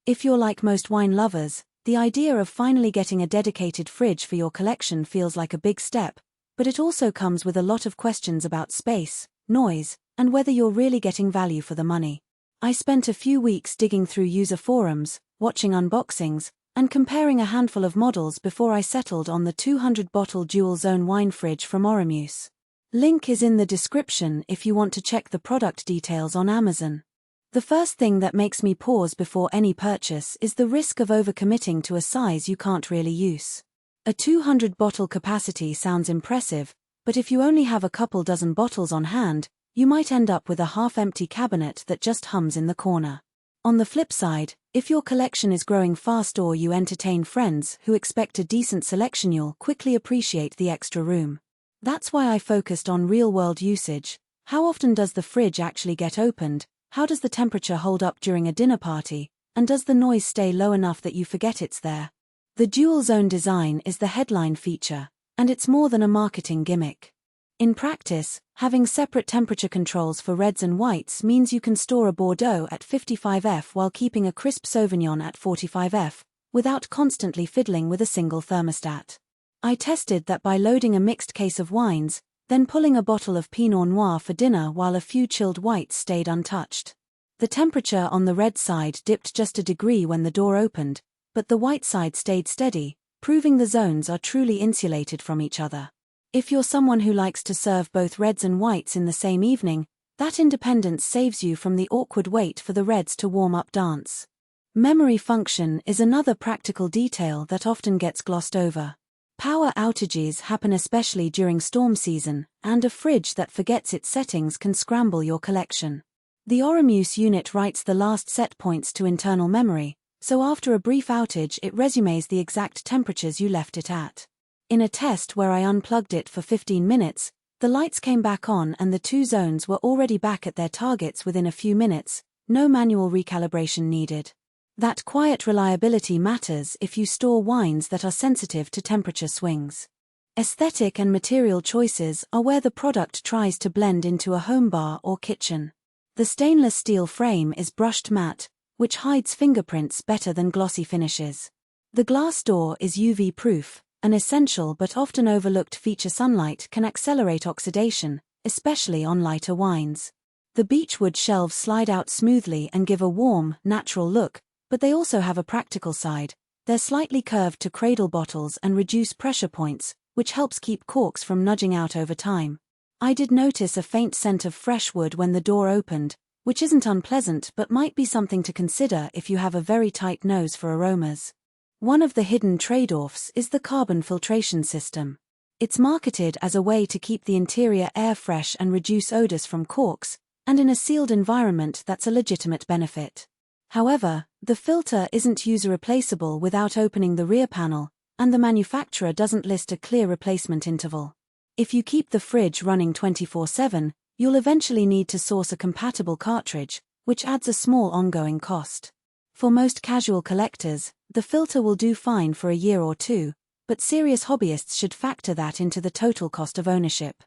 If you're like most wine lovers, the idea of finally getting a dedicated fridge for your collection feels like a big step, but it also comes with a lot of questions about space, noise, and whether you're really getting value for the money. I spent a few weeks digging through user forums, watching unboxings, and comparing a handful of models before I settled on the 200-bottle dual-zone wine fridge from Oromuse. Link is in the description if you want to check the product details on Amazon. The first thing that makes me pause before any purchase is the risk of overcommitting to a size you can't really use. A 200-bottle capacity sounds impressive, but if you only have a couple dozen bottles on hand, you might end up with a half-empty cabinet that just hums in the corner. On the flip side, if your collection is growing fast or you entertain friends who expect a decent selection, you'll quickly appreciate the extra room. That's why I focused on real-world usage. How often does the fridge actually get opened? How does the temperature hold up during a dinner party? And does the noise stay low enough that you forget it's there? The dual-zone design is the headline feature, and it's more than a marketing gimmick. In practice, having separate temperature controls for reds and whites means you can store a Bordeaux at 55°F while keeping a crisp Sauvignon at 45°F, without constantly fiddling with a single thermostat. I tested that by loading a mixed case of wines, then pulling a bottle of Pinot Noir for dinner while a few chilled whites stayed untouched. The temperature on the red side dipped just a degree when the door opened, but the white side stayed steady, proving the zones are truly insulated from each other. If you're someone who likes to serve both reds and whites in the same evening, that independence saves you from the awkward wait for the reds to warm up dance. Memory function is another practical detail that often gets glossed over. Power outages happen especially during storm season, and a fridge that forgets its settings can scramble your collection. The Oromuse unit writes the last set points to internal memory, so after a brief outage it resumes the exact temperatures you left it at. In a test where I unplugged it for 15 minutes, the lights came back on and the two zones were already back at their targets within a few minutes, no manual recalibration needed. That quiet reliability matters if you store wines that are sensitive to temperature swings. Aesthetic and material choices are where the product tries to blend into a home bar or kitchen. The stainless steel frame is brushed matte, which hides fingerprints better than glossy finishes. The glass door is UV-proof, an essential but often overlooked feature. Sunlight can accelerate oxidation, especially on lighter wines. The beechwood shelves slide out smoothly and give a warm, natural look, but they also have a practical side. They're slightly curved to cradle bottles and reduce pressure points, which helps keep corks from nudging out over time. I did notice a faint scent of fresh wood when the door opened, which isn't unpleasant but might be something to consider if you have a very tight nose for aromas. One of the hidden trade-offs is the carbon filtration system. It's marketed as a way to keep the interior air fresh and reduce odors from corks, and in a sealed environment that's a legitimate benefit. However, the filter isn't user-replaceable without opening the rear panel, and the manufacturer doesn't list a clear replacement interval. If you keep the fridge running 24/7, you'll eventually need to source a compatible cartridge, which adds a small ongoing cost. For most casual collectors, the filter will do fine for a year or two, but serious hobbyists should factor that into the total cost of ownership.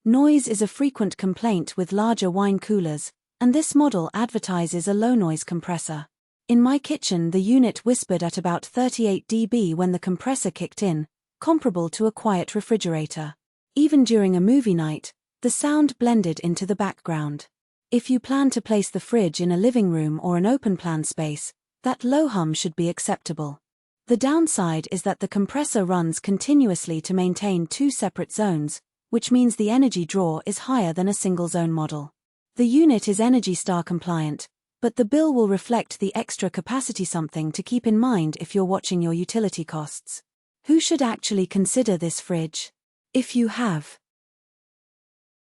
Noise is a frequent complaint with larger wine coolers, and this model advertises a low-noise compressor. In my kitchen, the unit whispered at about 38 dB when the compressor kicked in, comparable to a quiet refrigerator. Even during a movie night, the sound blended into the background. If you plan to place the fridge in a living room or an open-plan space, that low hum should be acceptable. The downside is that the compressor runs continuously to maintain two separate zones, which means the energy draw is higher than a single-zone model. The unit is Energy Star compliant, but the bill will reflect the extra capacity, something to keep in mind if you're watching your utility costs. Who should actually consider this fridge? If you have